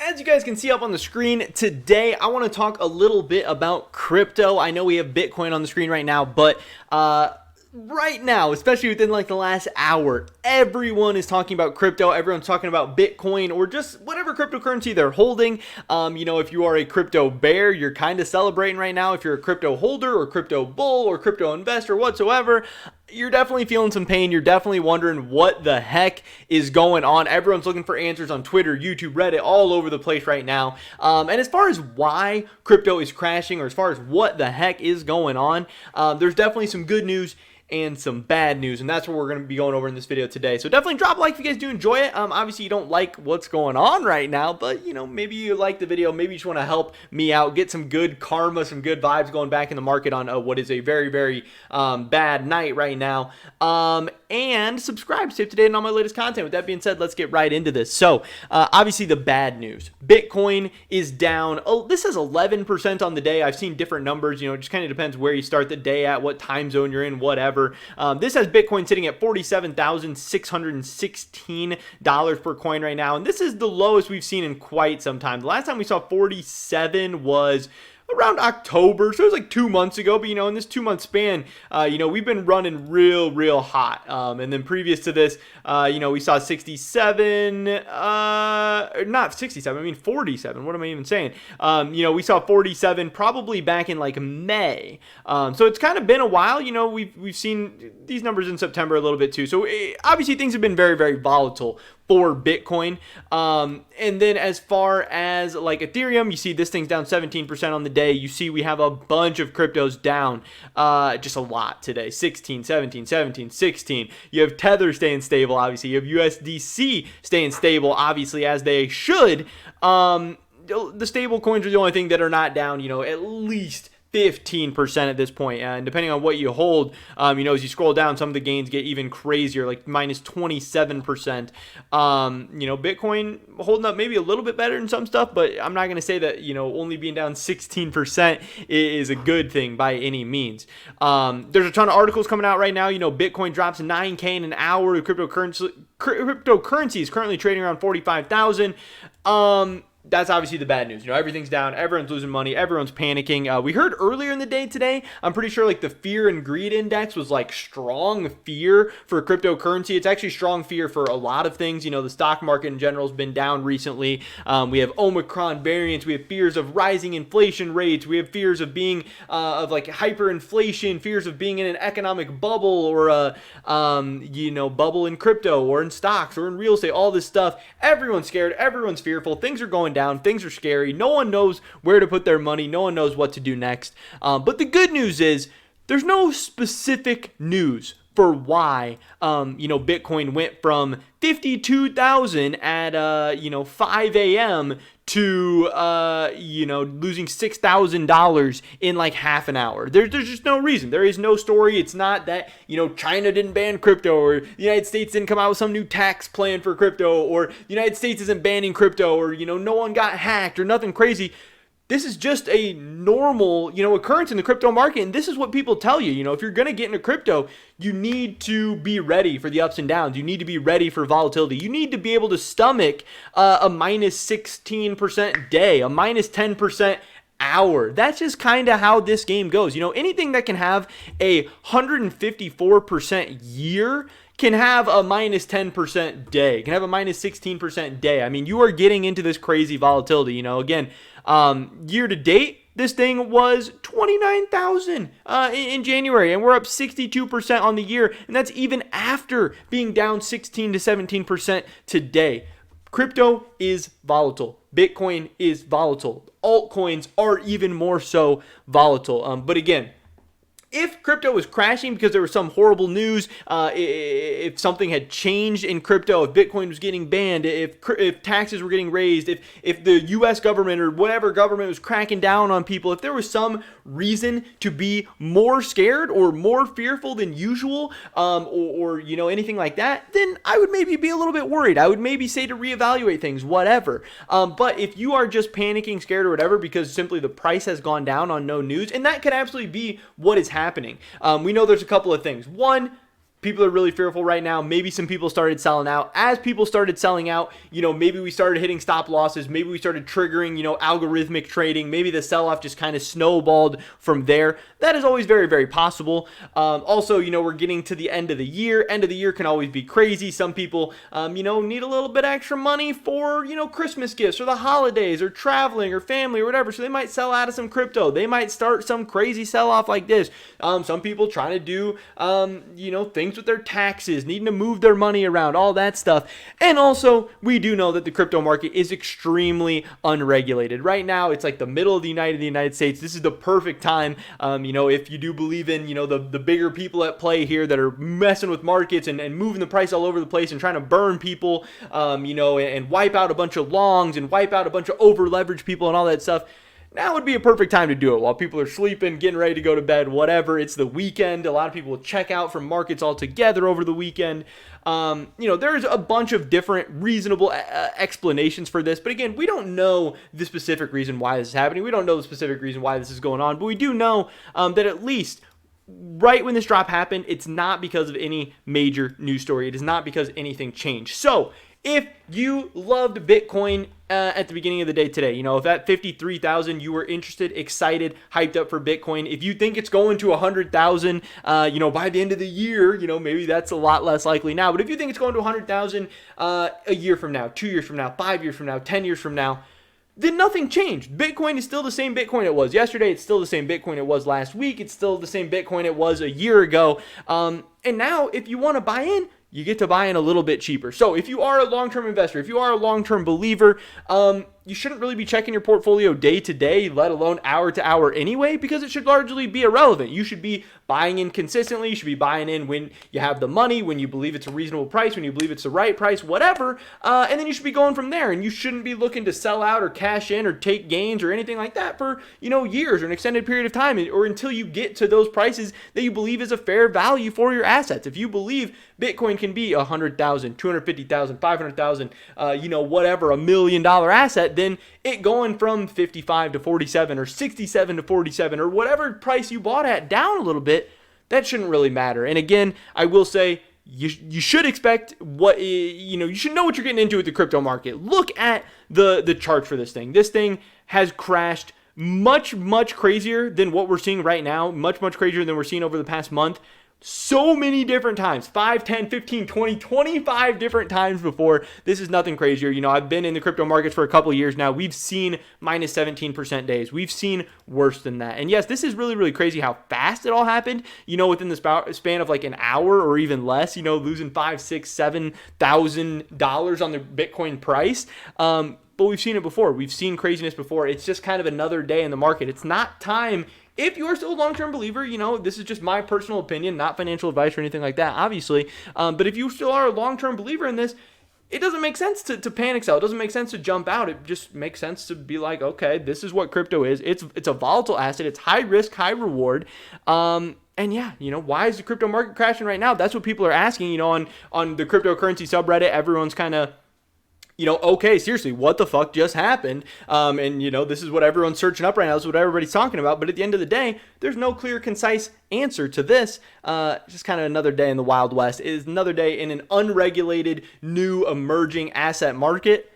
as you guys can see up on the screen today, I want to talk a little bit about crypto. I know we have Bitcoin on the screen right now, but right now, especially within like the last hour, everyone is talking about crypto. Everyone's talking about Bitcoin or just whatever cryptocurrency they're holding. If you are a crypto bear, you're kind of celebrating right now. If you're a crypto holder or crypto bull or crypto investor whatsoever, you're definitely feeling some pain. You're definitely wondering what the heck is going on. Everyone's looking for answers on Twitter, YouTube, Reddit, all over the place right now. And as far as why crypto is crashing, or as far as what the heck is going on, there's definitely some good news and some bad news, and that's what we're going to be going over in this video today. So definitely drop a like if you guys do enjoy it. Obviously you don't like what's going on right now, but maybe you like the video, maybe you just want to help me out, get some good karma, some good vibes going back in the market on what is a very, very bad night right now. And subscribe, stay up to date on all my latest content. With that being said, let's get right into this. So obviously the bad news, Bitcoin is down. This is 11% on the day. I've seen different numbers, it just kind of depends where you start the day at, what time zone you're in, whatever. This has Bitcoin sitting at $47,616 per coin right now, and this is the lowest we've seen in quite some time. The last time we saw 47 was around October, so it was like 2 months ago. But in this 2 month span, we've been running real hot. And then previous to this, we saw 67, not 67, I mean 47. What am I even saying? We saw 47 probably back in like May. So it's kind of been a while. We've seen these numbers in September a little bit too. So obviously things have been very volatile for Bitcoin. And then as far as like Ethereum, you see this thing's down 17% on the day. You see we have a bunch of cryptos down just a lot today. 16, 17, 17, 16. You have Tether staying stable, obviously. You have USDC staying stable, obviously, as they should. The stable coins are the only thing that are not down, at least 15% at this point, and depending on what you hold, as you scroll down, some of the gains get even crazier, like minus 27%. Bitcoin holding up maybe a little bit better in some stuff, but I'm not going to say that only being down 16% is a good thing by any means. There's a ton of articles coming out right now. Bitcoin drops 9K in an hour. Cryptocurrency is currently trading around 45,000. That's obviously the bad news. Everything's down. Everyone's losing money. Everyone's panicking. We heard earlier in the day today, I'm pretty sure like the fear and greed index was like strong fear for cryptocurrency. It's actually strong fear for a lot of things. The stock market in general has been down recently. We have Omicron variants. We have fears of rising inflation rates. We have fears of being of like hyperinflation, fears of being in an economic bubble or a bubble in crypto or in stocks or in real estate, all this stuff. Everyone's scared. Everyone's fearful. Things are going down. Things are scary. No one knows where to put their money. No one knows what to do next. But the good news is there's no specific news for why, Bitcoin went from 52,000 at, 5 a.m. to, losing $6,000 in like half an hour. There's just no reason. There is no story. It's not that, China didn't ban crypto or the United States didn't come out with some new tax plan for crypto or the United States isn't banning crypto or, no one got hacked or nothing crazy. This is just a normal, occurrence in the crypto market. And this is what people tell you. If you're going to get into crypto, you need to be ready for the ups and downs. You need to be ready for volatility. You need to be able to stomach a minus 16% day, a minus 10% hour. That's just kind of how this game goes. Anything that can have a 154% year can have a minus 10% day, can have a minus 16% day. I mean, you are getting into this crazy volatility. Again, year to date, this thing was 29,000 in January, and we're up 62% on the year, and that's even after being down 16 to 17% today. Crypto is volatile. Bitcoin is volatile. Altcoins are even more so volatile. But again, if crypto was crashing because there was some horrible news, if something had changed in crypto, if Bitcoin was getting banned, if taxes were getting raised, if the U.S. government or whatever government was cracking down on people, if there was some reason to be more scared or more fearful than usual, or anything like that, then I would maybe be a little bit worried. I would maybe say to reevaluate things, whatever. But if you are just panicking, scared, or whatever because simply the price has gone down on no news, and that could absolutely be what is happening. We know there's a couple of things. One, People are really fearful right now. Maybe some people started selling out. As people started selling out, maybe we started hitting stop losses. Maybe we started triggering, algorithmic trading. Maybe the sell-off just kind of snowballed from there. That is always very, very possible. Also, we're getting to the end of the year. End of the year can always be crazy. Some people, need a little bit extra money for, Christmas gifts or the holidays or traveling or family or whatever. So they might sell out of some crypto. They might start some crazy sell-off like this. Some people trying to do, things with their taxes, needing to move their money around, all that stuff. And also, we do know that the crypto market is extremely unregulated. Right now, it's like the middle of the United States. This is the perfect time, if you do believe in, the bigger people at play here that are messing with markets and moving the price all over the place and trying to burn people, and wipe out a bunch of longs and wipe out a bunch of over-leveraged people and all that stuff. Now would be a perfect time to do it while people are sleeping, getting ready to go to bed, whatever. It's the weekend. A lot of people will check out from markets altogether over the weekend. There's a bunch of different reasonable explanations for this. But again, we don't know the specific reason why this is happening. We don't know the specific reason why this is going on. But we do know that at least right when this drop happened, it's not because of any major news story. It is not because anything changed. So if you loved Bitcoin at the beginning of the day today, if at 53,000 you were interested, excited, hyped up for Bitcoin, if you think it's going to 100,000, by the end of the year, maybe that's a lot less likely now. But if you think it's going to 100,000 a year from now, 2 years from now, 5 years from now, 10 years from now, then nothing changed. Bitcoin is still the same Bitcoin it was yesterday. It's still the same Bitcoin it was last week. It's still the same Bitcoin it was a year ago. And now if you want to buy in, you get to buy in a little bit cheaper. So if you are a long-term investor, if you are a long-term believer, you shouldn't really be checking your portfolio day to day, let alone hour to hour anyway, because it should largely be irrelevant. You should be buying in consistently. You should be buying in when you have the money, when you believe it's a reasonable price, when you believe it's the right price, whatever. And then you should be going from there. And you shouldn't be looking to sell out or cash in or take gains or anything like that for, years or an extended period of time, or until you get to those prices that you believe is a fair value for your assets. If you believe Bitcoin can be 100,000, 250,000, 500,000, whatever, $1 million asset, then it going from 55 to 47 or 67 to 47 or whatever price you bought at down a little bit, that shouldn't really matter. And again, I will say you should expect what, you should know what you're getting into with the crypto market. Look at the chart for this thing. This thing has crashed much, much crazier than what we're seeing right now, much, much crazier than we're seeing over the past month. So many different times, 5, 10, 15, 20, 25 different times before. This is nothing crazier. I've been in the crypto markets for a couple of years now. We've seen minus 17% days. We've seen worse than that. And yes, this is really, really crazy how fast it all happened, within the span of like an hour or even less, losing $5,000, $6,000, $7,000 on the Bitcoin price. But we've seen it before. We've seen craziness before. It's just kind of another day in the market. It's not time. If you are still a long-term believer, this is just my personal opinion, not financial advice or anything like that, obviously. But if you still are a long-term believer in this, it doesn't make sense to panic sell. It doesn't make sense to jump out. It just makes sense to be like, okay, this is what crypto is. It's a volatile asset. It's high risk, high reward. And yeah, why is the crypto market crashing right now? That's what people are asking, on the cryptocurrency subreddit. Everyone's kind of, okay, seriously, what the fuck just happened? And, this is what everyone's searching up right now. This is what everybody's talking about. But at the end of the day, there's no clear, concise answer to this. Just kind of another day in the Wild West. It is another day in an unregulated, new, emerging asset market.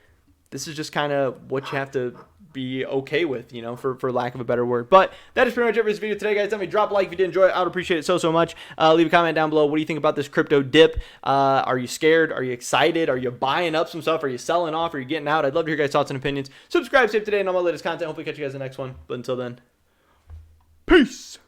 This is just kind of what you have to be okay with, for lack of a better word. But that is pretty much it for this video today, guys. Tell me, drop a like if you did enjoy it. I would appreciate it so much. Leave a comment down below. What do you think about this crypto dip? Are you scared? Are you excited? Are you buying up some stuff? Are you selling off? Are you getting out? I'd love to hear your guys' thoughts and opinions. Subscribe, save today, and all my latest content. Hopefully catch you guys in the next one. But until then, peace.